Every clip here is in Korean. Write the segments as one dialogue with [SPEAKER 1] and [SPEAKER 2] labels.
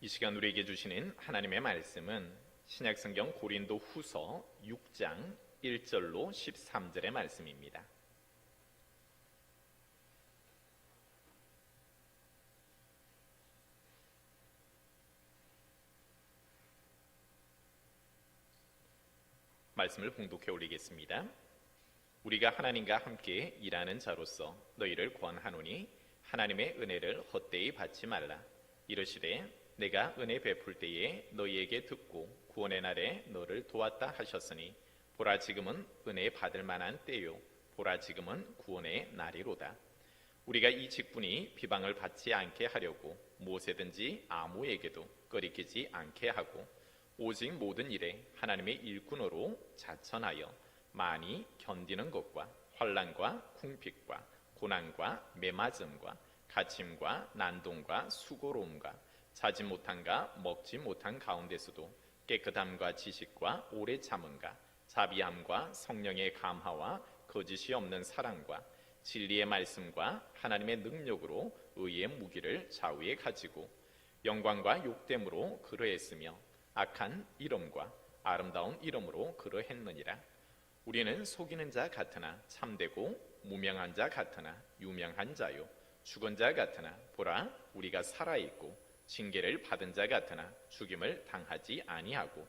[SPEAKER 1] 이 시간 우리에게 주시는 하나님의 말씀은 신약성경 고린도 후서 6장 1절로 13절의 말씀입니다. 말씀을 봉독해 올리겠습니다. 우리가 하나님과 함께 일하는 자로서 너희를 권하노니 하나님의 은혜를 헛되이 받지 말라. 이르시되 내가 은혜 베풀 때에 너희에게 듣고 구원의 날에 너를 도왔다 하셨으니 보라 지금은 은혜 받을 만한 때요 보라 지금은 구원의 날이로다. 우리가 이 직분이 비방을 받지 않게 하려고 무엇에든지 아무에게도 꺼리끼지 않게 하고 오직 모든 일에 하나님의 일꾼으로 자천하여 많이 견디는 것과 환난과 궁핍과 고난과 매맞음과 갇힘과 난동과 수고로움과 자지 못한가 먹지 못한 가운데서도 깨끗함과 지식과 오래 참음과 자비함과 성령의 감화와 거짓이 없는 사랑과 진리의 말씀과 하나님의 능력으로 의의 무기를 좌우에 가지고 영광과 욕됨으로 그러했으며 악한 이름과 아름다운 이름으로 그러했느니라. 우리는 속이는 자 같으나 참되고 무명한 자 같으나 유명한 자요 죽은 자 같으나 보라 우리가 살아있고 징계를 받은 자 같으나 죽임을 당하지 아니하고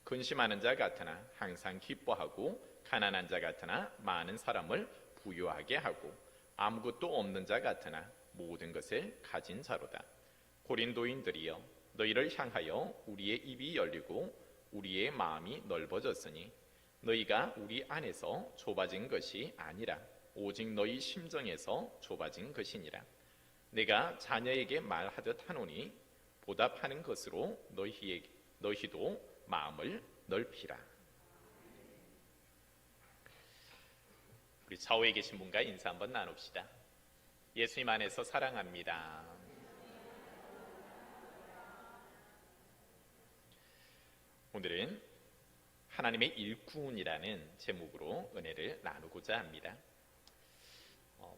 [SPEAKER 1] 근심하는 자 같으나 항상 기뻐하고 가난한 자 같으나 많은 사람을 부유하게 하고 아무것도 없는 자 같으나 모든 것을 가진 자로다. 고린도인들이여 너희를 향하여 우리의 입이 열리고 우리의 마음이 넓어졌으니 너희가 우리 안에서 좁아진 것이 아니라 오직 너희 심정에서 좁아진 것이니라. 내가 자녀에게 말하듯 하노니 보답하는 것으로 너희도 마음을 넓히라. 우리 좌우에 계신 분과 인사 한번 나눕시다. 예수님 안에서 사랑합니다. 오늘은 하나님의 일꾼이라는 제목으로 은혜를 나누고자 합니다.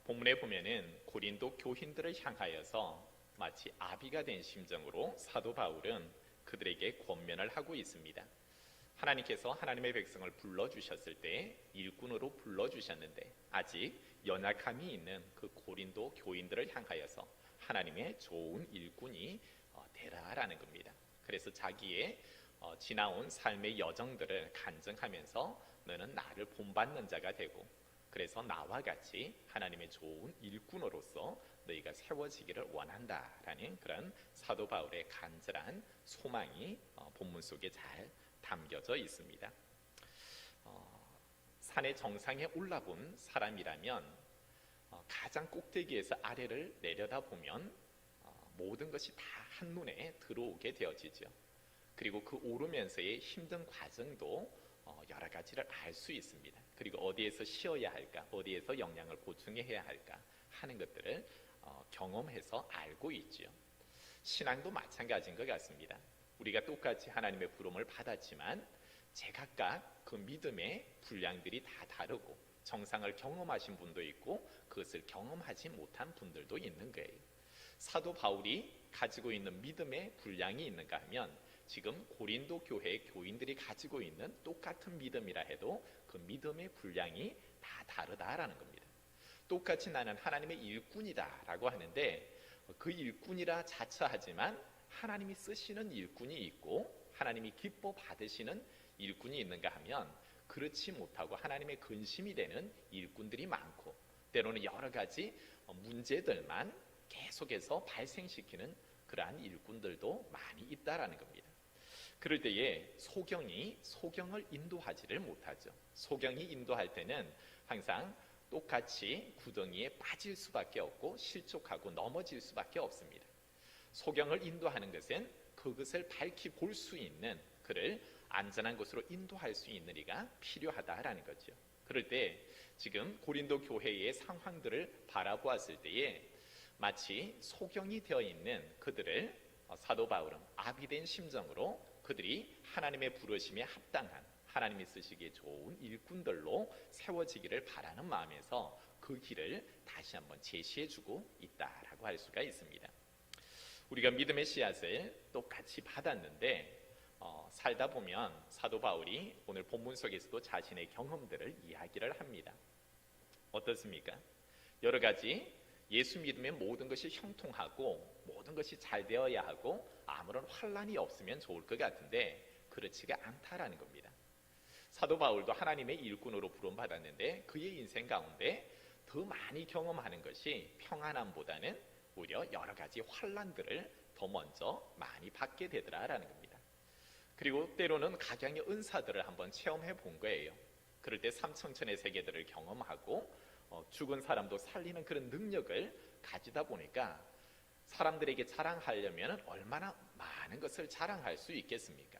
[SPEAKER 1] 본문에 보면은 고린도 교인들을 향하여서 마치 아비가 된 심정으로 사도 바울은 그들에게 권면을 하고 있습니다. 하나님께서 하나님의 백성을 불러주셨을 때 일꾼으로 불러주셨는데 아직 연약함이 있는 그 고린도 교인들을 향하여서 하나님의 좋은 일꾼이 되라라는 겁니다. 그래서 자기의 지나온 삶의 여정들을 간증하면서 너는 나를 본받는 자가 되고 그래서 나와 같이 하나님의 좋은 일꾼으로서 너희가 세워지기를 원한다라는 그런 사도 바울의 간절한 소망이 본문 속에 잘 담겨져 있습니다. 산의 정상에 올라본 사람이라면 가장 꼭대기에서 아래를 내려다보면 모든 것이 다 한눈에 들어오게 되어지죠. 그리고 그 오르면서의 힘든 과정도 여러 가지를 알 수 있습니다. 그리고 어디에서 쉬어야 할까, 어디에서 영양을 보충해야 할까 하는 것들을 경험해서 알고 있지요. 신앙도 마찬가지인 것 같습니다. 우리가 똑같이 하나님의 부름을 받았지만 제각각 그 믿음의 분량들이 다 다르고 정상을 경험하신 분도 있고 그것을 경험하지 못한 분들도 있는 거예요. 사도 바울이 가지고 있는 믿음의 분량이 있는가 하면 지금 고린도 교회의 교인들이 가지고 있는 똑같은 믿음이라 해도 그 믿음의 분량이 다 다르다라는 겁니다. 똑같이 나는 하나님의 일꾼이다 라고 하는데 그 일꾼이라 자처하지만 하나님이 쓰시는 일꾼이 있고 하나님이 기뻐 받으시는 일꾼이 있는가 하면 그렇지 못하고 하나님의 근심이 되는 일꾼들이 많고 때로는 여러 가지 문제들만 계속해서 발생시키는 그러한 일꾼들도 많이 있다라는 겁니다. 그럴 때에 소경을 인도하지를 못하죠. 소경이 인도할 때는 항상 똑같이 구덩이에 빠질 수밖에 없고 실족하고 넘어질 수밖에 없습니다. 소경을 인도하는 것은 그것을 밝히 볼 수 있는 그를 안전한 곳으로 인도할 수 있는 이가 필요하다라는 거죠. 그럴 때 지금 고린도 교회의 상황들을 바라보았을 때에 마치 소경이 되어 있는 그들을 사도 바울은 아비된 심정으로 그들이 하나님의 부르심에 합당한 하나님이 쓰시기에 좋은 일꾼들로 세워지기를 바라는 마음에서 그 길을 다시 한번 제시해주고 있다라고 할 수가 있습니다. 우리가 믿음의 씨앗을 똑같이 받았는데 살다 보면 사도 바울이 오늘 본문 속에서도 자신의 경험들을 이야기를 합니다. 어떻습니까? 여러 가지 예수 믿음의 모든 것이 형통하고 모든 것이 잘 되어야 하고 아무런 환란이 없으면 좋을 것 같은데 그렇지가 않다라는 겁니다. 사도 바울도 하나님의 일꾼으로 부름받았는데 그의 인생 가운데 더 많이 경험하는 것이 평안함보다는 오히려 여러 가지 환란들을 더 먼저 많이 받게 되더라라는 겁니다. 그리고 때로는 각양의 은사들을 한번 체험해 본 거예요. 그럴 때 삼청천의 세계들을 경험하고 죽은 사람도 살리는 그런 능력을 가지다 보니까 사람들에게 자랑하려면 얼마나 많은 것을 자랑할 수 있겠습니까?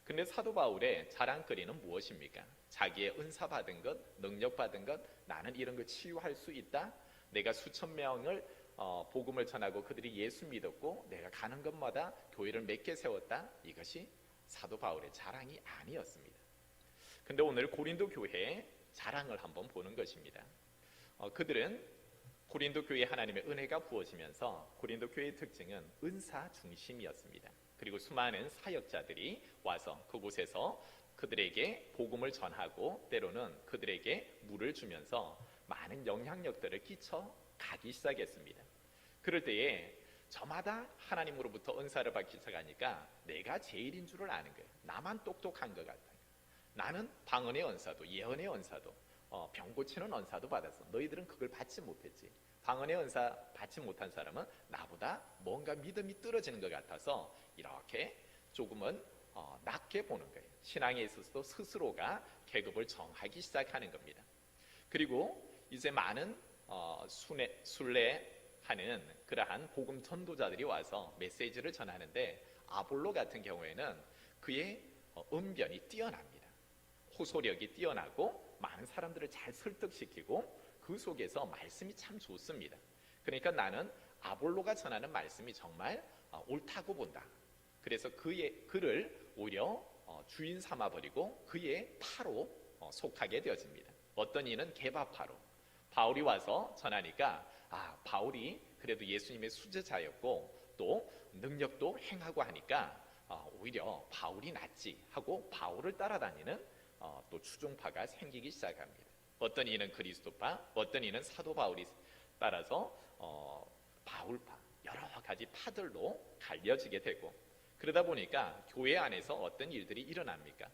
[SPEAKER 1] 근데 사도 바울의 자랑거리는 무엇입니까? 자기의 은사 받은 것, 능력 받은 것, 나는 이런 걸 치유할 수 있다. 내가 수천 명을 복음을 전하고 그들이 예수 믿었고 내가 가는 곳마다 교회를 몇 개 세웠다. 이것이 사도 바울의 자랑이 아니었습니다. 근데 오늘 고린도 교회의 자랑을 한번 보는 것입니다. 그들은 고린도 교회에 하나님의 은혜가 부어지면서 고린도 교회의 특징은 은사 중심이었습니다. 그리고 수많은 사역자들이 와서 그곳에서 그들에게 복음을 전하고 때로는 그들에게 물을 주면서 많은 영향력들을 끼쳐 가기 시작했습니다. 그럴 때에 저마다 하나님으로부터 은사를 받기 시작하니까 내가 제일인 줄을 아는 거예요. 나만 똑똑한 것 같아요. 나는 방언의 은사도 예언의 은사도 병 고치는 은사도 받았어. 너희들은 그걸 받지 못했지. 방언의 은사 받지 못한 사람은 나보다 뭔가 믿음이 떨어지는 것 같아서 이렇게 조금은 낮게 보는 거예요. 신앙에 있어서도 스스로가 계급을 정하기 시작하는 겁니다. 그리고 이제 많은 순례하는 그러한 복음 전도자들이 와서 메시지를 전하는데 아볼로 같은 경우에는 그의 언변이 뛰어납니다. 호소력이 뛰어나고 많은 사람들을 잘 설득시키고 그 속에서 말씀이 참 좋습니다. 그러니까 나는 아볼로가 전하는 말씀이 정말 옳다고 본다. 그래서 그를 오히려 주인 삼아버리고 그의 파로 속하게 되어집니다. 어떤 이는 개바파로 바울이 와서 전하니까 바울이 그래도 예수님의 수제자였고 또 능력도 행하고 하니까 오히려 바울이 낫지 하고 바울을 따라다니는 또 추종파가 생기기 시작합니다. 어떤 이는 그리스도파, 어떤 이는 사도 바울이 따라서 바울파, 여러 가지 파들로 갈려지게 되고 그러다 보니까 교회 안에서 어떤 일들이 일어납니까?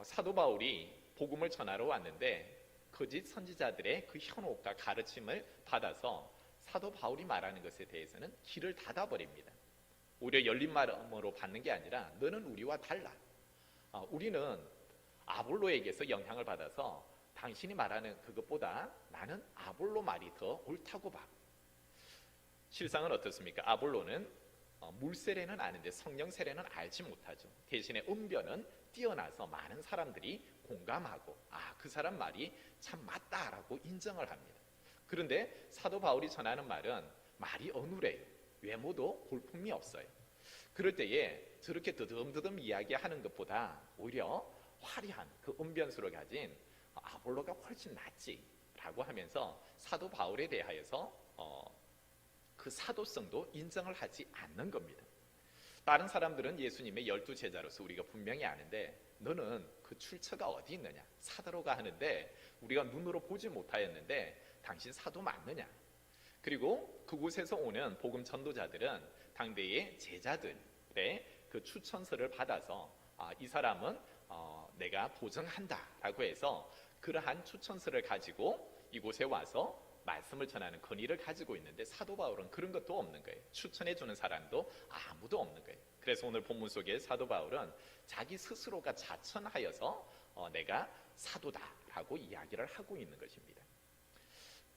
[SPEAKER 1] 사도 바울이 복음을 전하러 왔는데 거짓 선지자들의 그 현혹과 가르침을 받아서 사도 바울이 말하는 것에 대해서는 길을 닫아버립니다. 오히려 열린 마음으로 받는 게 아니라 너는 우리와 달라. 우리는 아볼로에게서 영향을 받아서 당신이 말하는 그것보다 나는 아볼로 말이 더 옳다고 봐. 실상은 어떻습니까? 아볼로는 물 세례는 아는데 성령 세례는 알지 못하죠. 대신에 언변은 뛰어나서 많은 사람들이 공감하고 그 사람 말이 참 맞다라고 인정을 합니다. 그런데 사도 바울이 전하는 말은 말이 어눌해요. 외모도 볼품이 없어요. 그럴 때에 저렇게 드듬드듬 이야기하는 것보다 오히려 화려한 그 언변수를 가진 아볼로가 훨씬 낫지 라고 하면서 사도 바울에 대하여서 그 사도성도 인정을 하지 않는 겁니다. 다른 사람들은 예수님의 12제자로서 우리가 분명히 아는데 너는 그 출처가 어디 있느냐? 사도로가 하는데 우리가 눈으로 보지 못하였는데 당신 사도 맞느냐? 그리고 그곳에서 오는 복음 전도자들은 당대의 제자들의 그 추천서를 받아서 이 사람은 내가 보증한다라고 해서 그러한 추천서를 가지고 이곳에 와서 말씀을 전하는 권위를 가지고 있는데 사도 바울은 그런 것도 없는 거예요. 추천해 주는 사람도 아무도 없는 거예요. 그래서 오늘 본문 속에 사도 바울은 자기 스스로가 자천하여서 내가 사도다라고 이야기를 하고 있는 것입니다.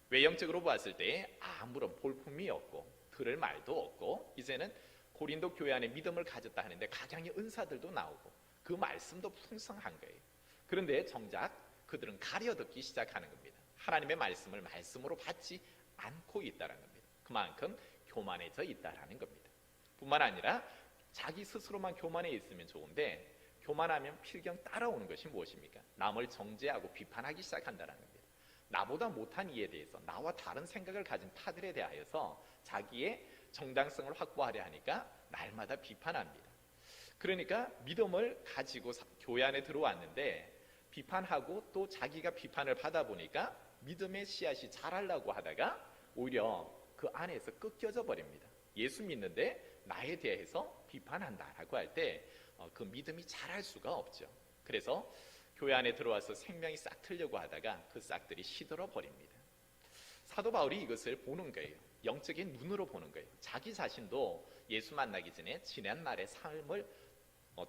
[SPEAKER 1] 외형적으로 봤을 때 아무런 볼품이 없고 들을 말도 없고 이제는 고린도 교회 안에 믿음을 가졌다 하는데 각양의 은사들도 나오고 그 말씀도 풍성한 거예요. 그런데 정작 그들은 가려듣기 시작하는 겁니다. 하나님의 말씀을 말씀으로 받지 않고 있다는 겁니다. 그만큼 교만해져 있다는 겁니다. 뿐만 아니라 자기 스스로만 교만해 있으면 좋은데 교만하면 필경 따라오는 것이 무엇입니까? 남을 정죄하고 비판하기 시작한다는 겁니다. 나보다 못한 이에 대해서 나와 다른 생각을 가진 파들에 대하여서 자기의 정당성을 확보하려 하니까 날마다 비판합니다. 그러니까 믿음을 가지고 교회 안에 들어왔는데 비판하고 또 자기가 비판을 받아보니까 믿음의 씨앗이 자라려고 하다가 오히려 그 안에서 꺾여져 버립니다. 예수 믿는데 나에 대해서 비판한다라고 할 때 그 믿음이 자랄 수가 없죠. 그래서 교회 안에 들어와서 생명이 싹 틀려고 하다가 그 싹들이 시들어 버립니다. 사도 바울이 이것을 보는 거예요. 영적인 눈으로 보는 거예요. 자기 자신도 예수 만나기 전에 지난 날의 삶을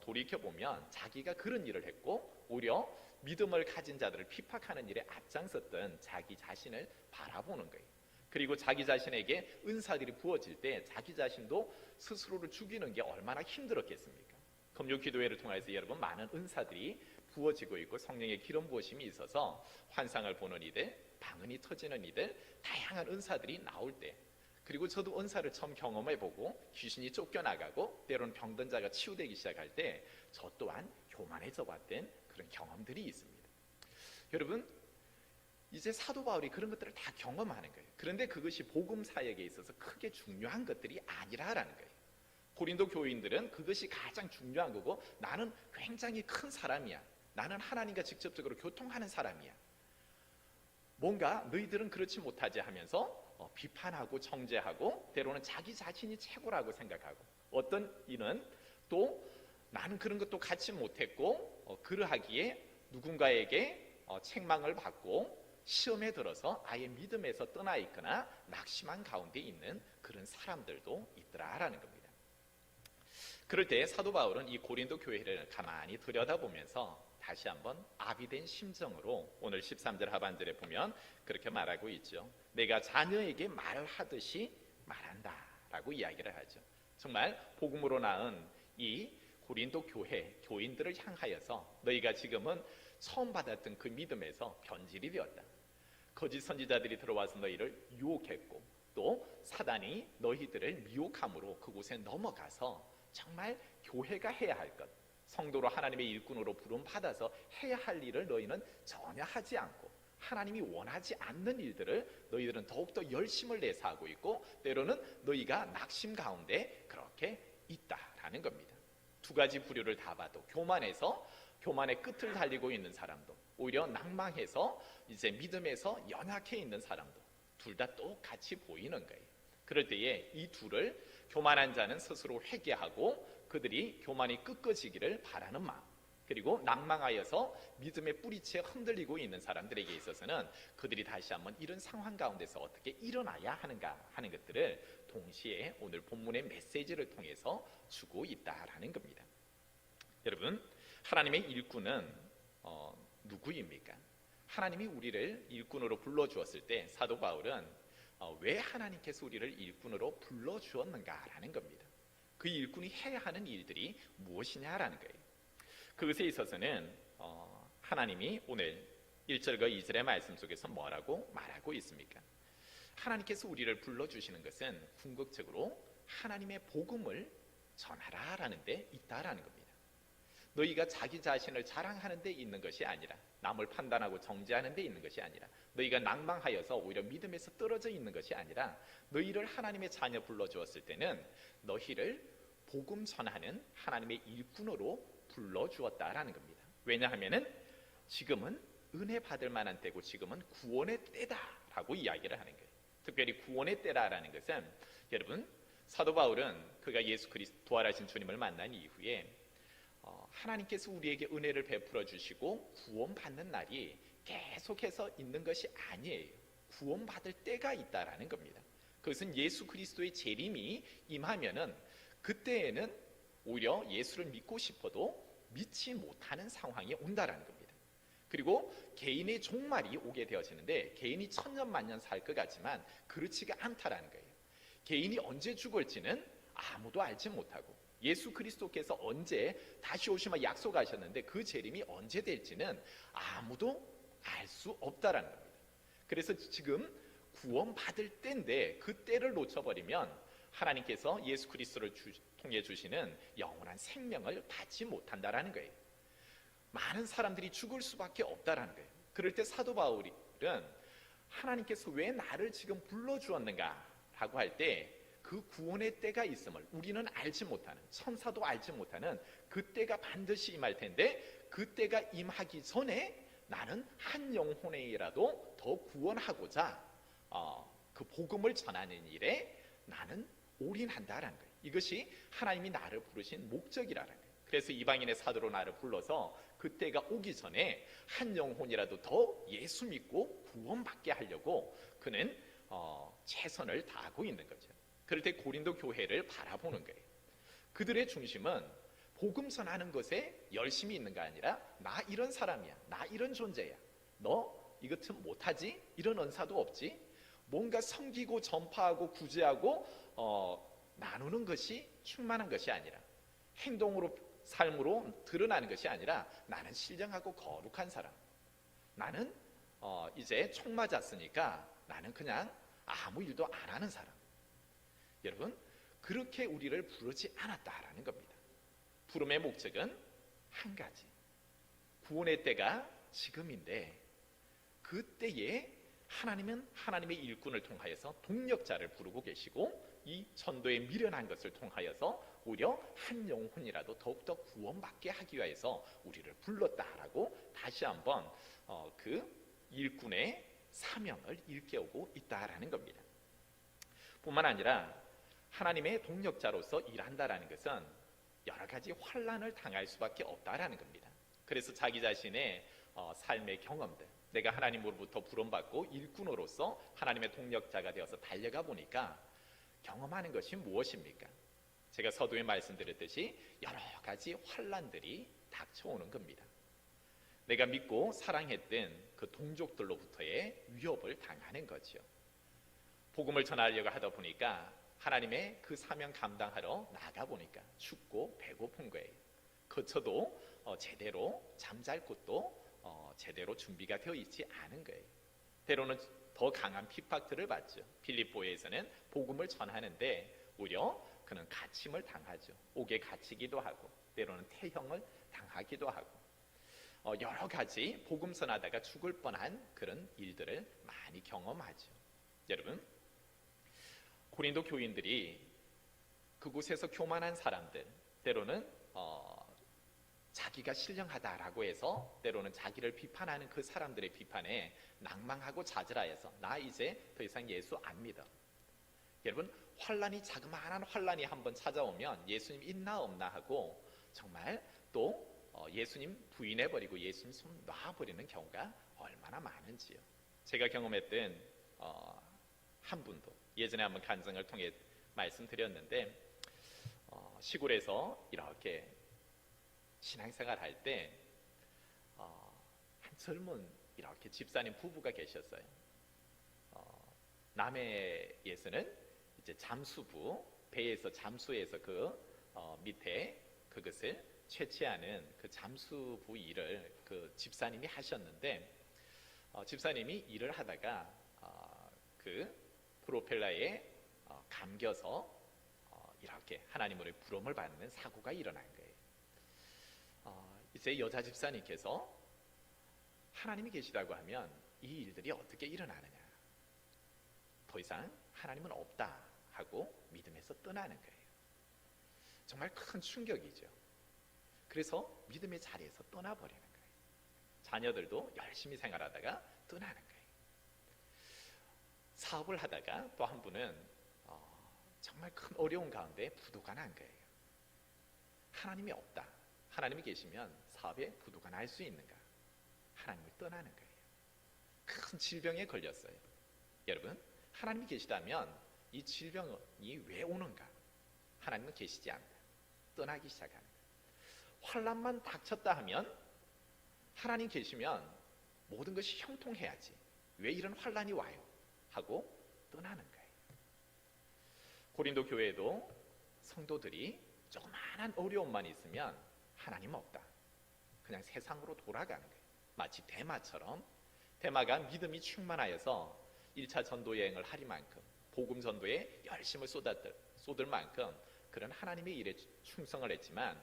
[SPEAKER 1] 돌이켜보면 자기가 그런 일을 했고 오히려 믿음을 가진 자들을 핍박하는 일에 앞장섰던 자기 자신을 바라보는 거예요. 그리고 자기 자신에게 은사들이 부어질 때 자기 자신도 스스로를 죽이는 게 얼마나 힘들었겠습니까? 금요기도회를 통해서 여러분 많은 은사들이 부어지고 있고 성령의 기름 부으심이 있어서 환상을 보는 이들, 방언이 터지는 이들, 다양한 은사들이 나올 때, 그리고 저도 은사를 처음 경험해보고 귀신이 쫓겨나가고 때로는 병든 자가 치유되기 시작할 때 저 또한 교만해져 봤던 그런 경험들이 있습니다. 여러분, 이제 사도 바울이 그런 것들을 다 경험하는 거예요. 그런데 그것이 복음 사역에 있어서 크게 중요한 것들이 아니라라는 거예요. 고린도 교인들은 그것이 가장 중요한 거고 나는 굉장히 큰 사람이야. 나는 하나님과 직접적으로 교통하는 사람이야. 뭔가 너희들은 그렇지 못하지 하면서 비판하고 정죄하고 때로는 자기 자신이 최고라고 생각하고 어떤 이는 또 나는 그런 것도 갖지 못했고 그러하기에 누군가에게 책망을 받고 시험에 들어서 아예 믿음에서 떠나 있거나 낙심한 가운데 있는 그런 사람들도 있더라라는 겁니다. 그럴 때 사도 바울은 이 고린도 교회를 가만히 들여다보면서 다시 한번 아비된 심정으로 오늘 13절 하반절에 보면 그렇게 말하고 있죠. 내가 자녀에게 말하듯이 말한다 라고 이야기를 하죠. 정말 복음으로 낳은 이 고린도 교인들을 향하여서 너희가 지금은 처음 받았던 그 믿음에서 변질이 되었다. 거짓 선지자들이 들어와서 너희를 유혹했고 또 사단이 너희들을 미혹함으로 그곳에 넘어가서 정말 교회가 해야 할 것, 성도로 하나님의 일꾼으로 부름받아서 해야 할 일을 너희는 전혀 하지 않고 하나님이 원하지 않는 일들을 너희들은 더욱더 열심을 내서 하고 있고 때로는 너희가 낙심 가운데 그렇게 있다라는 겁니다. 두 가지 부류를 다 봐도 교만해서 교만의 끝을 달리고 있는 사람도 오히려 낭망해서 이제 믿음에서 연약해 있는 사람도 둘 다 똑같이 보이는 거예요. 그럴 때에 이 둘을 교만한 자는 스스로 회개하고 그들이 교만이 꺾어지기를 바라는 마음, 그리고 낭망하여서 믿음의 뿌리채 흔들리고 있는 사람들에게 있어서는 그들이 다시 한번 이런 상황 가운데서 어떻게 일어나야 하는가 하는 것들을 동시에 오늘 본문의 메시지를 통해서 주고 있다라는 겁니다. 여러분, 하나님의 일꾼은 누구입니까? 하나님이 우리를 일꾼으로 불러주었을 때 사도 바울은 왜 하나님께서 우리를 일꾼으로 불러주었는가라는 겁니다. 그 일꾼이 해야 하는 일들이 무엇이냐라는 거예요. 그것에 있어서는 하나님이 오늘 1절과 2절의 말씀 속에서 뭐라고 말하고 있습니까? 하나님께서 우리를 불러주시는 것은 궁극적으로 하나님의 복음을 전하라라는 데 있다라는 겁니다. 너희가 자기 자신을 자랑하는 데 있는 것이 아니라 남을 판단하고 정죄하는 데 있는 것이 아니라 너희가 낭망하여서 오히려 믿음에서 떨어져 있는 것이 아니라 너희를 하나님의 자녀 불러주었을 때는 너희를 복음 전하는 하나님의 일꾼으로 불러주었다라는 겁니다. 왜냐하면 지금은 은혜 받을 만한 때고 지금은 구원의 때다라고 이야기를 하는 거예요. 특별히 구원의 때라라는 것은 여러분 사도 바울은 그가 예수 그리스도 부활하신 주님을 만난 이후에 하나님께서 우리에게 은혜를 베풀어 주시고 구원받는 날이 계속해서 있는 것이 아니에요. 구원받을 때가 있다라는 겁니다. 그것은 예수 그리스도의 재림이 임하면은 그때에는 오히려 예수를 믿고 싶어도 믿지 못하는 상황이 온다라는 겁니다. 그리고 개인의 종말이 오게 되어지는데 개인이 천년 만년 살 것 같지만 그렇지가 않다라는 거예요. 개인이 언제 죽을지는 아무도 알지 못하고 예수 그리스도께서 언제 다시 오시면 약속하셨는데 그 재림이 언제 될지는 아무도 알 수 없다라는 겁니다. 그래서 지금 구원받을 때인데 그 때를 놓쳐버리면 하나님께서 예수 그리스도를 통해 주시는 영원한 생명을 받지 못한다라는 거예요. 많은 사람들이 죽을 수밖에 없다라는 거예요. 그럴 때 사도 바울은 하나님께서 왜 나를 지금 불러주었는가 라고 할 때 그 구원의 때가 있음을 우리는 알지 못하는, 천사도 알지 못하는 그 때가 반드시 임할 텐데, 그 때가 임하기 전에 나는 한 영혼에라도 더 구원하고자 그 복음을 전하는 일에 나는 올인한다라는 거예요. 이것이 하나님이 나를 부르신 목적이라는 거예요. 그래서 이방인의 사도로 나를 불러서 그때가 오기 전에 한 영혼이라도 더 예수 믿고 구원받게 하려고 그는 최선을 다하고 있는 거죠. 그럴 때 고린도 교회를 바라보는 거예요. 그들의 중심은 복음 전하는 것에 열심히 있는가 아니라, 나 이런 사람이야, 나 이런 존재야, 너 이것 못하지? 이런 은사도 없지? 뭔가 섬기고 전파하고 구제하고 나누는 것이 충만한 것이 아니라, 행동으로 삶으로 드러나는 것이 아니라, 나는 신령하고 거룩한 사람, 나는 이제 총 맞았으니까 나는 그냥 아무 일도 안 하는 사람. 여러분, 그렇게 우리를 부르지 않았다라는 겁니다. 부름의 목적은 한 가지, 구원의 때가 지금인데, 그 때에 하나님은 하나님의 일꾼을 통하여서 동력자를 부르고 계시고, 이 전도에 미련한 것을 통하여서 오히려 한 영혼이라도 더욱더 구원받게 하기 위해서 우리를 불렀다라고 다시 한번 그 일꾼의 사명을 일깨우고 있다라는 겁니다. 뿐만 아니라 하나님의 동력자로서 일한다라는 것은 여러 가지 환난을 당할 수밖에 없다라는 겁니다. 그래서 자기 자신의 삶의 경험들, 내가 하나님으로부터 부름받고 일꾼으로서 하나님의 동력자가 되어서 달려가 보니까 경험하는 것이 무엇입니까? 제가 서두에 말씀드렸듯이 여러 가지 환난들이 닥쳐오는 겁니다. 내가 믿고 사랑했던 그 동족들로부터의 위협을 당하는 거죠. 복음을 전하려고 하다 보니까, 하나님의 그 사명 감당하러 나가 보니까 춥고 배고픈 거예요. 거처도 제대로 잠잘 곳도 제대로 준비가 되어 있지 않은 거예요. 때로는 더 강한 핍박들을 받죠. 빌립보에서는 복음을 전하는데 오히려 그는 갇힘을 당하죠. 옥에 갇히기도 하고, 때로는 태형을 당하기도 하고, 여러 가지 복음 전하다가 죽을 뻔한 그런 일들을 많이 경험하죠. 여러분, 고린도 교인들이 그곳에서 교만한 사람들, 때로는 자기가 신령하다라고 해서 때로는 자기를 비판하는 그 사람들의 비판에 낭망하고 좌절하여서, 나 이제 더 이상 예수 안 믿어. 여러분, 환란이, 자그마한 환란이 한번 찾아오면 예수님 있나 없나 하고 정말 또 예수님 부인해버리고 예수님 손 놔버리는 경우가 얼마나 많은지요. 제가 경험했던 한 분도 예전에 한번 간증을 통해 말씀드렸는데, 시골에서 이렇게 신앙생활 할 때 한 젊은 이렇게 집사님 부부가 계셨어요. 남해에서는 이제 잠수부, 배에서 잠수해서 그 밑에 그것을 채취하는 그 잠수부 일을 그 집사님이 하셨는데, 집사님이 일을 하다가 그 프로펠러에 감겨서 이렇게 하나님으로의 부름을 받는 사고가 일어난 거예요. 이제 여자 집사님께서 하나님이 계시다고 하면 이 일들이 어떻게 일어나느냐, 더 이상 하나님은 없다 하고 믿음에서 떠나는 거예요. 정말 큰 충격이죠. 그래서 믿음의 자리에서 떠나버리는 거예요. 자녀들도 열심히 생활하다가 떠나는 거예요. 사업을 하다가 또 한 분은 정말 큰 어려운 가운데 부도가 난 거예요. 하나님이 없다, 하나님이 계시면 사업에 부도가 날 수 있는가, 하나님을 떠나는 거예요. 큰 질병에 걸렸어요. 여러분, 하나님이 계시다면 이 질병이 왜 오는가? 하나님은 계시지 않다, 떠나기 시작하는 거예요. 환난만 닥쳤다 하면 하나님 계시면 모든 것이 형통해야지, 왜 이런 환난이 와요? 하고 떠나는 거예요. 고린도 교회에도 성도들이 조그마한 어려움만 있으면 하나님 없다, 그냥 세상으로 돌아가는 거예요. 마치 대마처럼, 대마가 믿음이 충만하여서 1차 전도 여행을 하리만큼, 복음 전도에 열심을 쏟을 만큼 그런 하나님의 일에 충성을 했지만,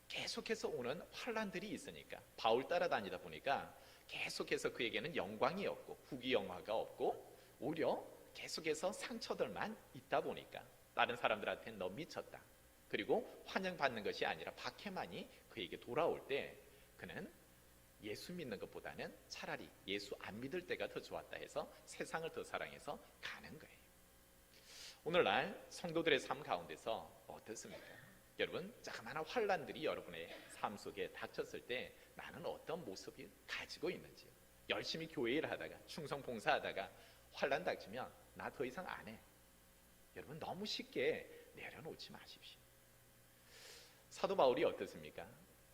[SPEAKER 1] 계속해서 오는 환란들이 있으니까, 바울 따라다니다 보니까 계속해서 그에게는 영광이 없고 국위 영화가 없고 오히려 계속해서 상처들만 있다 보니까 다른 사람들한테 너 미쳤다. 그리고 환영받는 것이 아니라 박해만이 그에게 돌아올 때 그는 예수 믿는 것보다는 차라리 예수 안 믿을 때가 더 좋았다 해서 세상을 더 사랑해서 가는 거예요. 오늘날 성도들의 삶 가운데서 어떻습니까? 여러분, 자그마한 환난들이 여러분의 삶 속에 닥쳤을 때 나는 어떤 모습을 가지고 있는지, 열심히 교회 일을 하다가 충성 봉사하다가 환난 닥치면 나 더 이상 안 해. 여러분, 너무 쉽게 내려놓지 마십시오. 사도 바울이 어떻습니까?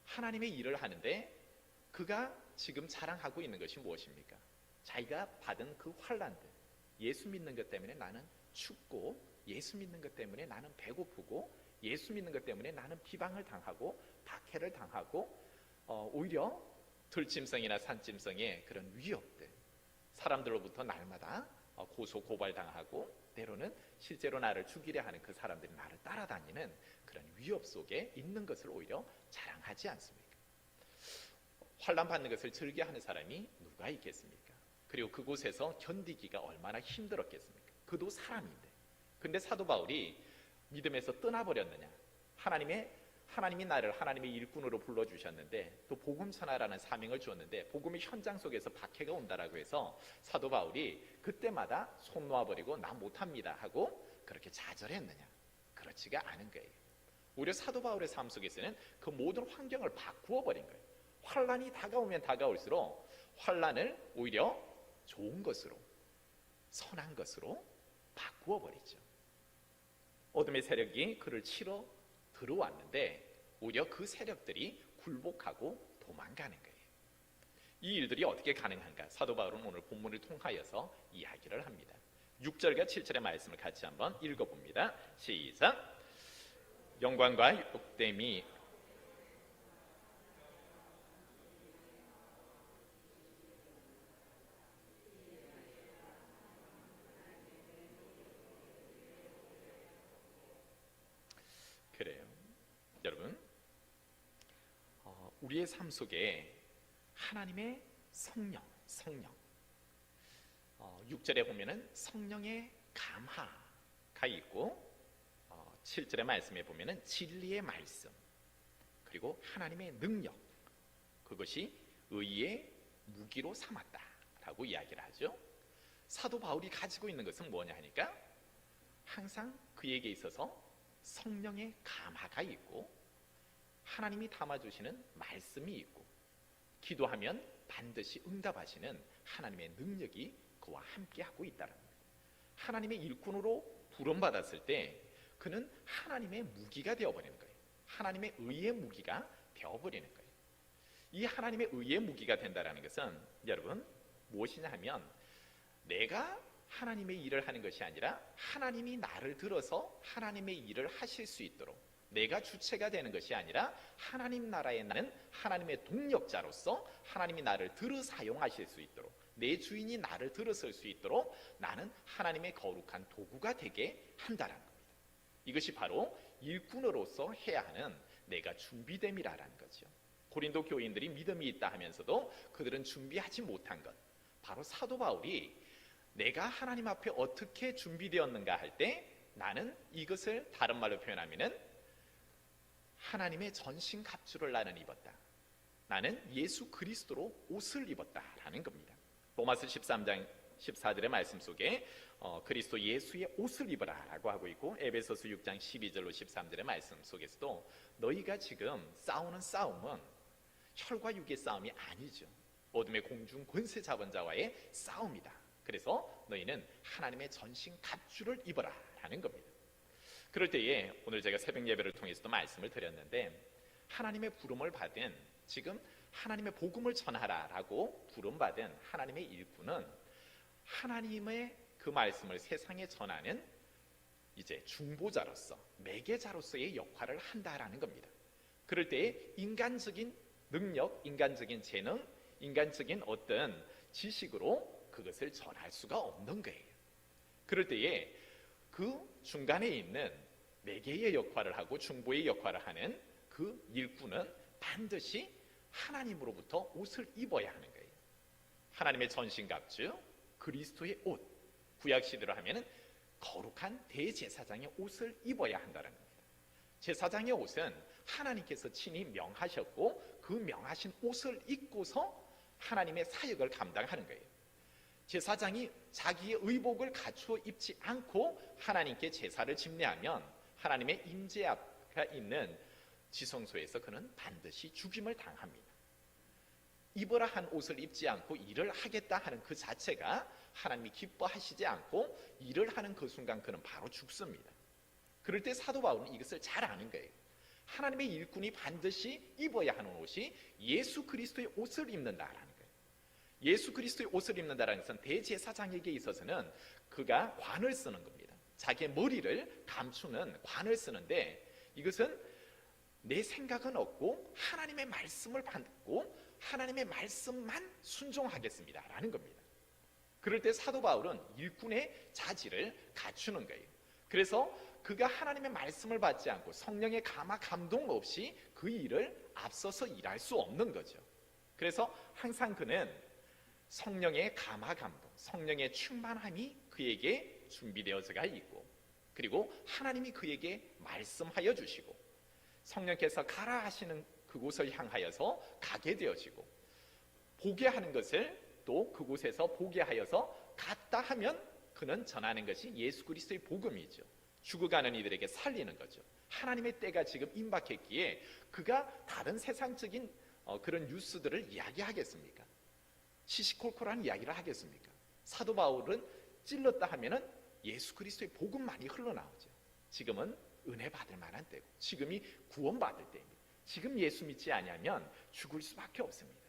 [SPEAKER 1] 하나님의 일을 하는데 그가 지금 자랑하고 있는 것이 무엇입니까? 자기가 받은 그 환난들, 예수 믿는 것 때문에 나는 춥고, 예수 믿는 것 때문에 나는 배고프고, 예수 믿는 것 때문에 나는 비방을 당하고 박해를 당하고, 오히려 들짐승이나 산짐승의 그런 위협들, 사람들로부터 날마다 고소 고발당하고 때로는 실제로 나를 죽이려 하는 그 사람들이 나를 따라다니는 그런 위협 속에 있는 것을 오히려 자랑하지 않습니까? 환난 받는 것을 즐겨하는 사람이 누가 있겠습니까? 그리고 그곳에서 견디기가 얼마나 힘들었겠습니까? 그도 사람인데. 근데 사도 바울이 믿음에서 떠나버렸느냐? 하나님이 나를 하나님의 일꾼으로 불러주셨는데 또 복음 전하라는 사명을 주었는데 복음의 현장 속에서 박해가 온다라고 해서 사도 바울이 그때마다 손 놓아버리고 나 못합니다 하고 그렇게 좌절했느냐? 그렇지가 않은 거예요. 오히려 사도 바울의 삶 속에서는 그 모든 환경을 바꾸어 버린 거예요. 환난이 다가오면 다가올수록 환난을 오히려 좋은 것으로, 선한 것으로 바꾸어 버리죠. 어둠의 세력이 그를 치러 들어왔는데 오히려 그 세력들이 굴복하고 도망가는 거예요. 이 일들이 어떻게 가능한가? 사도 바울은 오늘 본문을 통하여서 이야기를 합니다. 6절과 7절의 말씀을 같이 한번 읽어봅니다. 시작. 영광과 욕됨이 그래요. 여러분, 우리의 삶 속에 하나님의 성령 6절에 보면은 성령의 감화가 있고 7절의 말씀에 보면은 진리의 말씀, 그리고 하나님의 능력, 그것이 의의 무기로 삼았다라고 이야기를 하죠. 사도 바울이 가지고 있는 것은 뭐냐 하니까 항상 그에게 있어서 성령의 감화가 있고 하나님이 담아주시는 말씀이 있고 기도하면 반드시 응답하시는 하나님의 능력이 그와 함께하고 있다는 거예요. 하나님의 일꾼으로 부름받았을 때 그는 하나님의 무기가 되어버리는 거예요. 하나님의 의의 무기가 되어버리는 거예요. 이 하나님의 의의 무기가 된다는 것은 여러분 무엇이냐 하면 내가 하나님의 일을 하는 것이 아니라 하나님이 나를 들어서 하나님의 일을 하실 수 있도록, 내가 주체가 되는 것이 아니라 하나님 나라에 나는 하나님의 동력자로서 하나님이 나를 들어 사용하실 수 있도록, 내 주인이 나를 들어설 수 있도록 나는 하나님의 거룩한 도구가 되게 한다는 겁니다. 이것이 바로 일꾼으로서 해야 하는 내가 준비됨이라는 거죠. 고린도 교인들이 믿음이 있다 하면서도 그들은 준비하지 못한 것, 바로 사도 바울이 내가 하나님 앞에 어떻게 준비되었는가 할 때 나는 이것을 다른 말로 표현하면은 하나님의 전신 갑주를 나는 입었다. 나는 예수 그리스도로 옷을 입었다라는 겁니다. 로마서 13장 14절의 말씀 속에 그리스도 예수의 옷을 입으라라고 하고 있고 에베소서 6장 12절로 13절의 말씀 속에서도 너희가 지금 싸우는 싸움은 혈과 육의 싸움이 아니죠. 어둠의 공중 권세 잡은 자와의 싸움이다. 그래서 너희는 하나님의 전신 갑주를 입어라 라는 겁니다. 그럴 때에 오늘 제가 새벽 예배를 통해서도 말씀을 드렸는데 하나님의 부름을 받은, 지금 하나님의 복음을 전하라 라고 부름받은 하나님의 일꾼은 하나님의 그 말씀을 세상에 전하는 이제 중보자로서, 매개자로서의 역할을 한다라는 겁니다. 그럴 때에 인간적인 능력, 인간적인 재능, 인간적인 어떤 지식으로 그것을 전할 수가 없는 거예요. 그럴 때에 그 중간에 있는 매개의 역할을 하고 중보의 역할을 하는 그 일꾼은 반드시 하나님으로부터 옷을 입어야 하는 거예요. 하나님의 전신갑주, 그리스도의 옷, 구약시대로 하면은 거룩한 대제사장의 옷을 입어야 한다는 겁니다. 제사장의 옷은 하나님께서 친히 명하셨고 그 명하신 옷을 입고서 하나님의 사역을 감당하는 거예요. 제사장이 자기의 의복을 갖추어 입지 않고 하나님께 제사를 집례하면 하나님의 임재가 있는 지성소에서 그는 반드시 죽임을 당합니다. 입어라 한 옷을 입지 않고 일을 하겠다 하는 그 자체가 하나님이 기뻐하시지 않고 일을 하는 그 순간 그는 바로 죽습니다. 그럴 때 사도 바울은 이것을 잘 아는 거예요. 하나님의 일꾼이 반드시 입어야 하는 옷이 예수 그리스도의 옷을 입는다라는 거예요. 예수 그리스도의 옷을 입는다라는 것은 대제사장에게 있어서는 그가 관을 쓰는 겁니다. 자기의 머리를 감추는 관을 쓰는데 이것은 내 생각은 없고 하나님의 말씀을 받고 하나님의 말씀만 순종하겠습니다 라는 겁니다. 그럴 때 사도 바울은 일꾼의 자질을 갖추는 거예요. 그래서 그가 하나님의 말씀을 받지 않고 성령의 감화 감동 없이 그 일을 앞서서 일할 수 없는 거죠. 그래서 항상 그는 성령의 감화 감동, 성령의 충만함이 그에게 준비되어져가 있고 그리고 하나님이 그에게 말씀하여 주시고 성령께서 가라 하시는 그곳을 향하여서 가게 되어지고 보게 하는 것을 또 그곳에서 보게 하여서 갔다 하면 그는 전하는 것이 예수 그리스도의 복음이죠. 죽어가는 이들에게 살리는 거죠. 하나님의 때가 지금 임박했기에 그가 다른 세상적인 그런 뉴스들을 이야기하겠습니까? 시시콜콜한 이야기를 하겠습니까? 사도 바울은 찔렀다 하면은 예수 그리스도의 복음만이 흘러나오죠. 지금은 은혜 받을 만한 때고 지금이 구원받을 때입니다. 지금 예수 믿지 아니하면 죽을 수밖에 없습니다.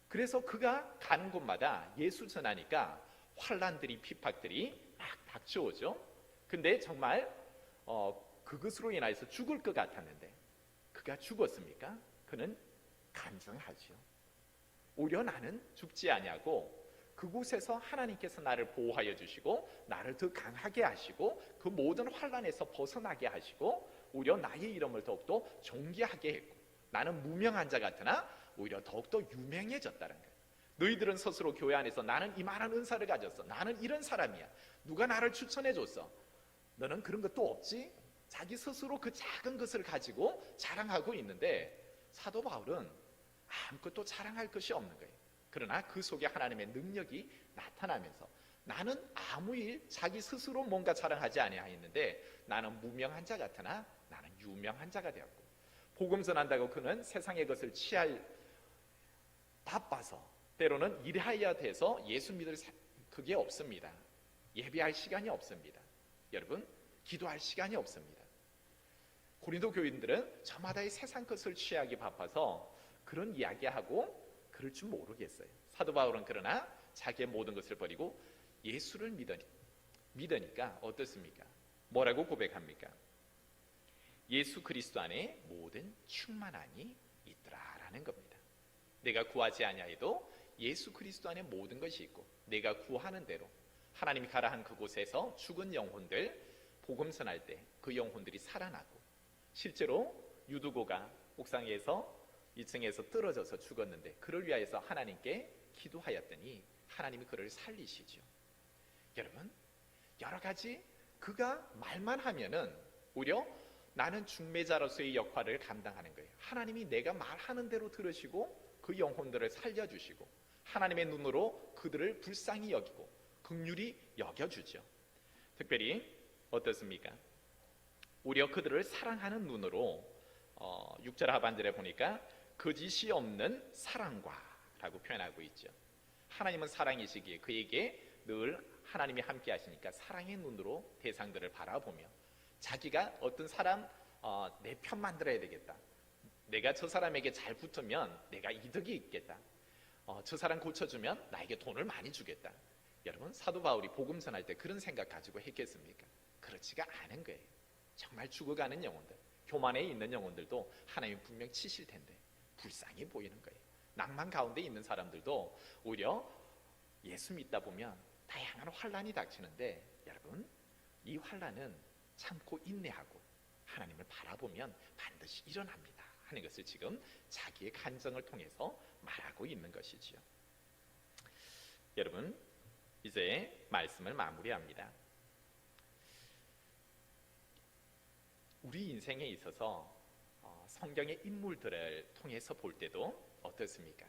[SPEAKER 1] 그래서 그가 가는 곳마다 예수 전하니까 환난들이 핍박들이 막 닥쳐오죠. 근데 정말 그것으로 인해서 죽을 것 같았는데 그가 죽었습니까? 그는 간증하죠. 오히려 나는 죽지 아니하고 그곳에서 하나님께서 나를 보호하여 주시고 나를 더 강하게 하시고 그 모든 환난에서 벗어나게 하시고 오히려 나의 이름을 더욱더 존귀하게 했고 나는 무명한 자 같으나 오히려 더욱더 유명해졌다는 거예요. 너희들은 스스로 교회 안에서 나는 이만한 은사를 가졌어, 나는 이런 사람이야, 누가 나를 추천해 줬어, 너는 그런 것도 없지? 자기 스스로 그 작은 것을 가지고 자랑하고 있는데 사도 바울은 아무것도 자랑할 것이 없는 거예요. 그러나 그 속에 하나님의 능력이 나타나면서 나는 아무 일 자기 스스로 뭔가 자랑하지 아니하였는데 나는 무명한 자 같으나 나는 유명한 자가 되었고 복음 전한다고 그는 세상의 것을 취할 바빠서 때로는 일해야 돼서 예수 믿을 그게 없습니다. 예배할 시간이 없습니다. 여러분 기도할 시간이 없습니다. 고린도 교인들은 저마다의 세상 것을 취하기 바빠서 그런 이야기하고 그럴 줄 모르겠어요. 사도 바울은 그러나 자기의 모든 것을 버리고 예수를 믿으니까 어떻습니까? 뭐라고 고백합니까? 예수 그리스도 안에 모든 충만함이 있더라라는 겁니다. 내가 구하지 아니하여도 예수 그리스도 안에 모든 것이 있고 내가 구하는 대로 하나님이 가라 한 그곳에서 죽은 영혼들 복음 전할 때 그 영혼들이 살아나고 실제로 유두고가 옥상에서 2층에서 떨어져서 죽었는데 그를 위하여서 하나님께 기도하였더니 하나님이 그를 살리시죠. 여러분 여러 가지 그가 말만 하면은 오히려 나는 중매자로서의 역할을 감당하는 거예요. 하나님이 내가 말하는 대로 들으시고 그 영혼들을 살려주시고 하나님의 눈으로 그들을 불쌍히 여기고 긍휼히 여겨주죠. 특별히 어떻습니까? 오히려 그들을 사랑하는 눈으로 6절 하반절에 보니까 거짓이 없는 사랑과 라고 표현하고 있죠. 하나님은 사랑이시기에 그에게 늘 하나님이 함께 하시니까 사랑의 눈으로 대상들을 바라보며 자기가 어떤 사람 내 편 만들어야 되겠다, 내가 저 사람에게 잘 붙으면 내가 이득이 있겠다, 저 사람 고쳐주면 나에게 돈을 많이 주겠다. 여러분 사도 바울이 복음 전할 때 그런 생각 가지고 했겠습니까? 그렇지가 않은 거예요. 정말 죽어가는 영혼들, 교만에 있는 영혼들도 하나님이 분명 치실 텐데 불쌍히 보이는 거예요. 낭만 가운데 있는 사람들도 오히려 예수 믿다 보면 다양한 환난이 닥치는데 여러분 이 환난은 참고 인내하고 하나님을 바라보면 반드시 일어납니다 하는 것을 지금 자기의 간증을 통해서 말하고 있는 것이지요. 여러분 이제 말씀을 마무리합니다. 우리 인생에 있어서 성경의 인물들을 통해서 볼 때도 어떻습니까?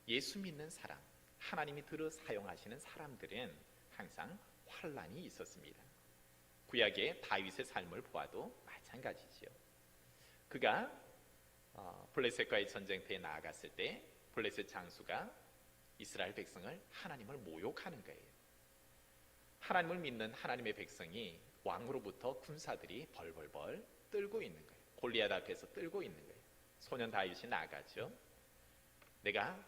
[SPEAKER 1] 예수 믿는 사람, 하나님이 들어 사용하시는 사람들은 항상 환난이 있었습니다. 구약의 다윗의 삶을 보아도 마찬가지지요. 그가 블레셋과의 전쟁터에 나아갔을 때 블레셋 장수가 이스라엘 백성을 하나님을 모욕하는 거예요. 하나님을 믿는 하나님의 백성이 왕으로부터 군사들이 벌벌벌 떨고 있는 거예요. 골리앗 앞에서 떨고 있는 거예요. 소년 다윗이 나가죠. 내가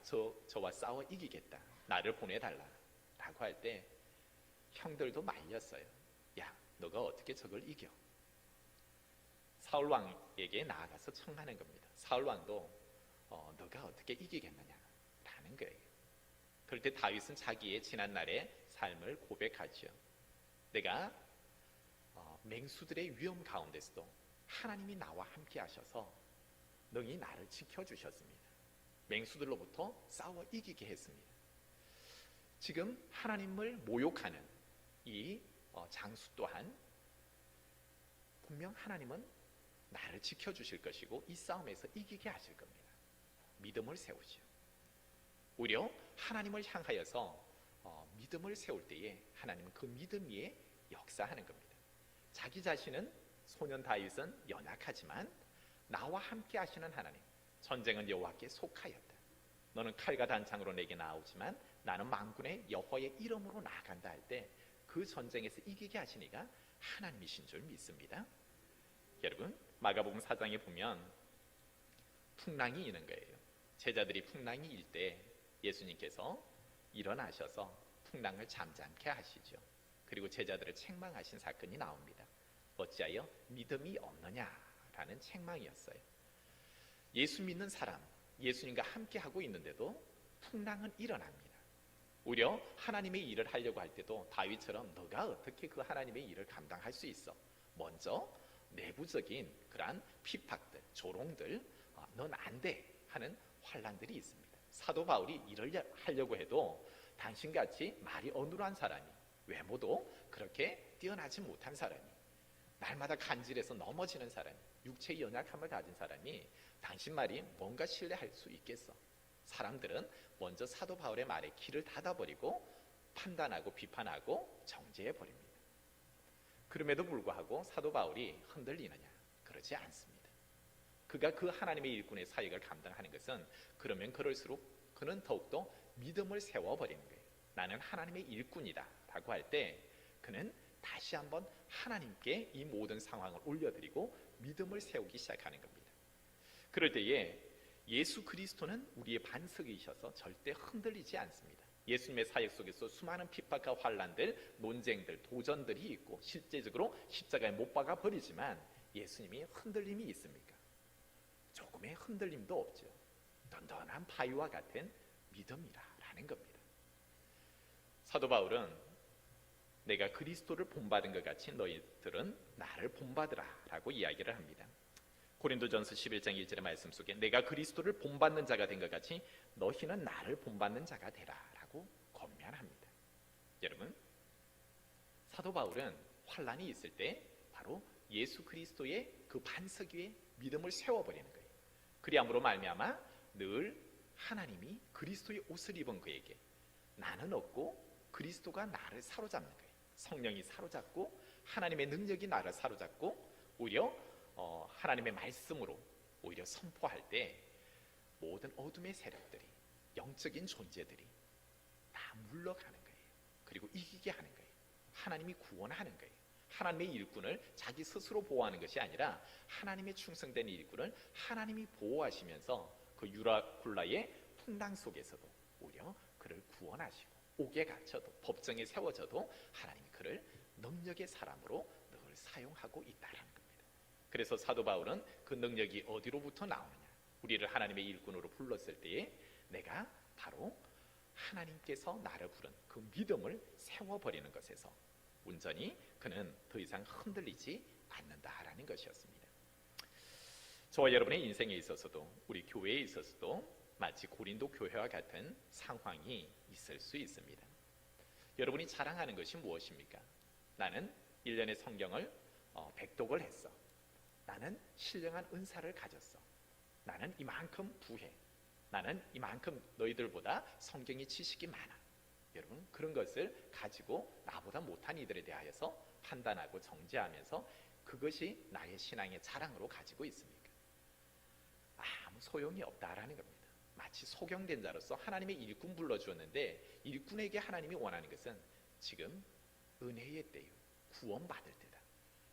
[SPEAKER 1] 저와 싸워 이기겠다. 나를 보내달라. 라고 할 때 형들도 말렸어요. 야, 너가 어떻게 저걸 이겨? 사울 왕에게 나아가서 청하는 겁니다. 사울 왕도 너가 어떻게 이기겠느냐? 라는 거예요. 그럴 때 다윗은 자기의 지난날의 삶을 고백하죠. 내가 맹수들의 위험 가운데서도 하나님이 나와 함께 하셔서 능히 나를 지켜주셨습니다. 맹수들로부터 싸워 이기게 했습니다. 지금 하나님을 모욕하는 이 장수 또한 분명 하나님은 나를 지켜주실 것이고 이 싸움에서 이기게 하실 겁니다. 믿음을 세우죠. 오히려 하나님을 향하여서 믿음을 세울 때에 하나님은 그 믿음 위에 역사하는 겁니다. 자기 자신은 소년 다윗은 연약하지만 나와 함께 하시는 하나님, 전쟁은 여호와께 속하였다. 너는 칼과 단창으로 내게 나오지만 나는 만군의 여호와의 이름으로 나아간다 할 때 그 전쟁에서 이기게 하시니가 하나님이신 줄 믿습니다. 여러분, 마가복음 4장에 보면 풍랑이 있는 거예요. 제자들이 풍랑이 일 때 예수님께서 일어나셔서 풍랑을 잠잠케 하시죠. 그리고 제자들을 책망하신 사건이 나옵니다. 어찌하여 믿음이 없느냐라는 책망이었어요. 예수 믿는 사람, 예수님과 함께 하고 있는데도 풍랑은 일어납니다. 오히려 하나님의 일을 하려고 할 때도 다윗처럼 너가 어떻게 그 하나님의 일을 감당할 수 있어? 먼저 내부적인 그러한 핍박들, 조롱들, 넌 안 돼 하는 환난들이 있습니다. 사도 바울이 일을 하려고 해도 당신같이 말이 어눌한 사람이, 외모도 그렇게 뛰어나지 못한 사람이, 날마다 간질해서 넘어지는 사람이, 육체의 연약함을 가진 사람이 당신 말이 뭔가 신뢰할 수 있겠어? 사람들은 먼저 사도 바울의 말에 귀를 닫아버리고 판단하고 비판하고 정죄해버립니다. 그럼에도 불구하고 사도 바울이 흔들리느냐? 그러지 않습니다. 그가 그 하나님의 일꾼의 사역을 감당하는 것은 그러면 그럴수록 그는 더욱더 믿음을 세워버리는 거예요. 나는 하나님의 일꾼이다 라고 할 때 그는 다시 한번 하나님께 이 모든 상황을 올려드리고 믿음을 세우기 시작하는 겁니다. 그럴 때에 예수 그리스도는 우리의 반석이셔서 절대 흔들리지 않습니다. 예수님의 사역 속에서 수많은 핍박과 환난들, 논쟁들, 도전들이 있고 실제적으로 십자가에 못 박아 버리지만 예수님이 흔들림이 있습니까? 조금의 흔들림도 없죠. 든든한 바위와 같은 믿음이라는 겁니다. 사도 바울은 내가 그리스도를 본받은 것 같이 너희들은 나를 본받으라 라고 이야기를 합니다. 고린도전서 11장 1절의 말씀 속에 내가 그리스도를 본받는 자가 된 것 같이 너희는 나를 본받는 자가 되라 라고 권면합니다. 여러분, 사도 바울은 환난이 있을 때 바로 예수 그리스도의 그 반석 위에 믿음을 세워버리는 거예요. 그리함으로 말미암아 늘 하나님이 그리스도의 옷을 입은 그에게 나는 없고 그리스도가 나를 사로잡는 거예요. 성령이 사로잡고 하나님의 능력이 나를 사로잡고 오히려 하나님의 말씀으로 오히려 선포할 때 모든 어둠의 세력들이, 영적인 존재들이 다 물러가는 거예요. 그리고 이기게 하는 거예요. 하나님이 구원하는 거예요. 하나님의 일꾼을 자기 스스로 보호하는 것이 아니라 하나님의 충성된 일꾼을 하나님이 보호하시면서 그 유라굴라의 풍랑 속에서도 오히려 그를 구원하시고 옥에 갇혀도 법정에 세워져도 하나님이 그를 능력의 사람으로 늘 사용하고 있다는 겁니다. 그래서 사도 바울은 그 능력이 어디로부터 나오느냐? 우리를 하나님의 일꾼으로 불렀을 때에 내가 바로 하나님께서 나를 부른 그 믿음을 세워버리는 것에서 온전히 그는 더 이상 흔들리지 않는다라는 것이었습니다. 저와 여러분의 인생에 있어서도 우리 교회에 있어서도 마치 고린도 교회와 같은 상황이 있을 수 있습니다. 여러분이 자랑하는 것이 무엇입니까? 나는 1년에 성경을 100독을 했어. 나는 신령한 은사를 가졌어. 나는 이만큼 부해. 나는 이만큼 너희들보다 성경의 지식이 많아. 여러분, 그런 것을 가지고 나보다 못한 이들에 대하여서 판단하고 정죄하면서 그것이 나의 신앙의 자랑으로 가지고 있습니까? 아무 소용이 없다라는 겁니다. 마치 소경된 자로서 하나님의 일꾼 불러주었는데 일꾼에게 하나님이 원하는 것은 지금 은혜의 때요, 구원받을 때다.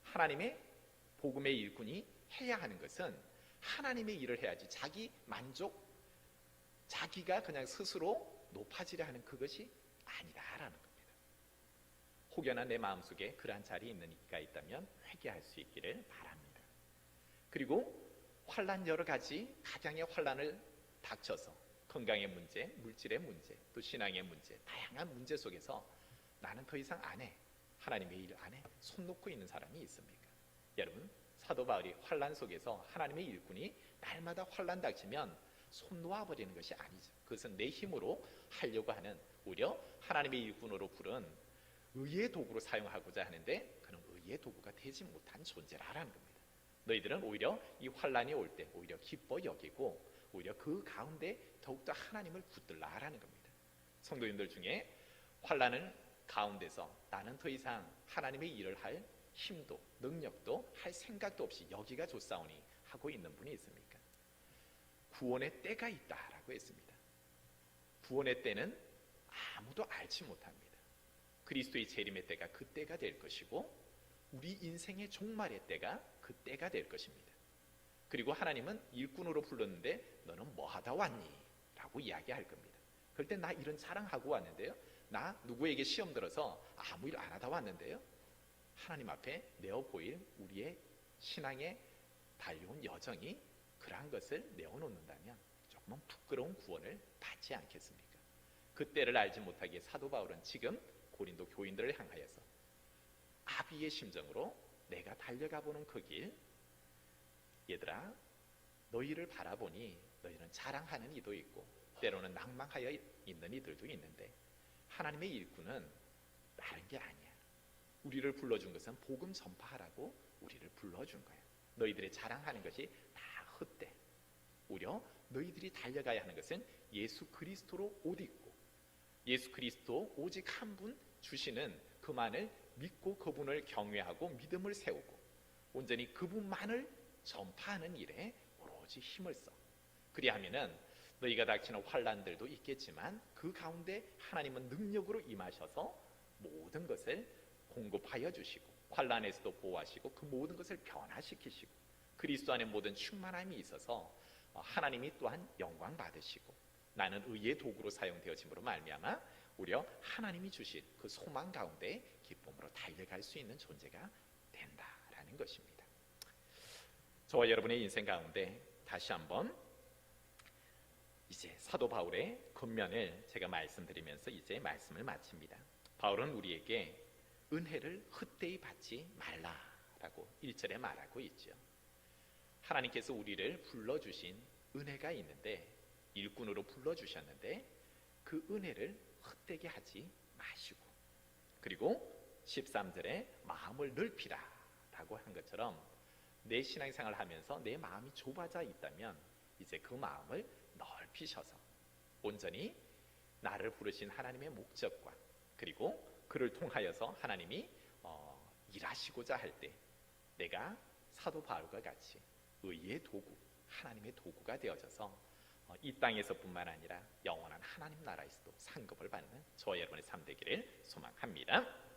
[SPEAKER 1] 하나님의 복음의 일꾼이 해야 하는 것은 하나님의 일을 해야지 자기 만족, 자기가 그냥 스스로 높아지려 하는 그것이 아니다라는 겁니다. 혹여나 내 마음속에 그러한 자리에 있는 이가 있다면 회개할 수 있기를 바랍니다. 그리고 환난, 여러 가지 각양의 환난을 닥쳐서 건강의 문제, 물질의 문제, 또 신앙의 문제, 다양한 문제 속에서 나는 더 이상 안 해, 하나님의 일 안 해, 손 놓고 있는 사람이 있습니까? 여러분, 사도 바울이 환난 속에서 하나님의 일꾼이 날마다 환난 닥치면 손 놓아버리는 것이 아니죠. 그것은 내 힘으로 하려고 하는, 오히려 하나님의 일꾼으로 부른 의의 도구로 사용하고자 하는데 그는 의의 도구가 되지 못한 존재라는 겁니다. 너희들은 오히려 이 환난이 올 때 오히려 기뻐 여기고 오히려 그 가운데 더욱더 하나님을 붙들라라는 겁니다. 성도님들 중에 환난을 가운데서 나는 더 이상 하나님의 일을 할 힘도 능력도 할 생각도 없이 여기가 좋사오니 하고 있는 분이 있습니까? 구원의 때가 있다라고 했습니다. 구원의 때는 아무도 알지 못합니다. 그리스도의 재림의 때가 그 때가 될 것이고 우리 인생의 종말의 때가 그 때가 될 것입니다. 그리고 하나님은 일꾼으로 불렀는데 너는 뭐 하다 왔니? 라고 이야기할 겁니다. 그럴 때 나 이런 자랑하고 왔는데요, 나 누구에게 시험 들어서 아무 일 안 하다 왔는데요, 하나님 앞에 내어 보일 우리의 신앙의 달려온 여정이 그러한 것을 내어놓는다면 조금은 부끄러운 구원을 받지 않겠습니까? 그 때를 알지 못하기에 사도 바울은 지금 고린도 교인들을 향하여서 아비의 심정으로 내가 달려가 보는 그 길, 얘들아 너희를 바라보니 너희는 자랑하는 이도 있고 때로는 낭망하여 있는 이들도 있는데 하나님의 일꾼은 다른 게 아니야. 우리를 불러준 것은 복음 전파하라고 우리를 불러준 거야. 너희들이 자랑하는 것이 다 헛돼. 오히려 너희들이 달려가야 하는 것은 예수 그리스도로 옷 입고 예수 그리스도 오직 한 분 주시는 그만을 믿고 그분을 경외하고 믿음을 세우고 온전히 그분만을 전파하는 일에 오로지 힘을 써. 그리하면은 너희가 닥치는 환난들도 있겠지만 그 가운데 하나님은 능력으로 임하셔서 모든 것을 공급하여 주시고 환난에서도 보호하시고 그 모든 것을 변화시키시고 그리스도 안에 모든 충만함이 있어서 하나님이 또한 영광 받으시고 나는 의의 도구로 사용되어짐으로 말미암아 오히려 하나님이 주신 그 소망 가운데 기쁨으로 달려갈 수 있는 존재가 된다라는 것입니다. 저와 여러분의 인생 가운데 다시 한번 이제 사도 바울의 겉면을 제가 말씀드리면서 이제 말씀을 마칩니다. 바울은 우리에게 은혜를 헛되이 받지 말라라고 1절에 말하고 있죠. 하나님께서 우리를 불러주신 은혜가 있는데 일꾼으로 불러주셨는데 그 은혜를 헛되게 하지 마시고, 그리고 13절에 마음을 넓히라 라고 한 것처럼 내 신앙생활을 하면서 내 마음이 좁아져 있다면 이제 그 마음을 넓히셔서 온전히 나를 부르신 하나님의 목적과 그리고 그를 통하여서 하나님이 일하시고자 할 때 내가 사도 바울과 같이 의의 도구, 하나님의 도구가 되어져서 이 땅에서뿐만 아니라 영원한 하나님 나라에서도 상급을 받는 저와 여러분의 삶 되기를 소망합니다.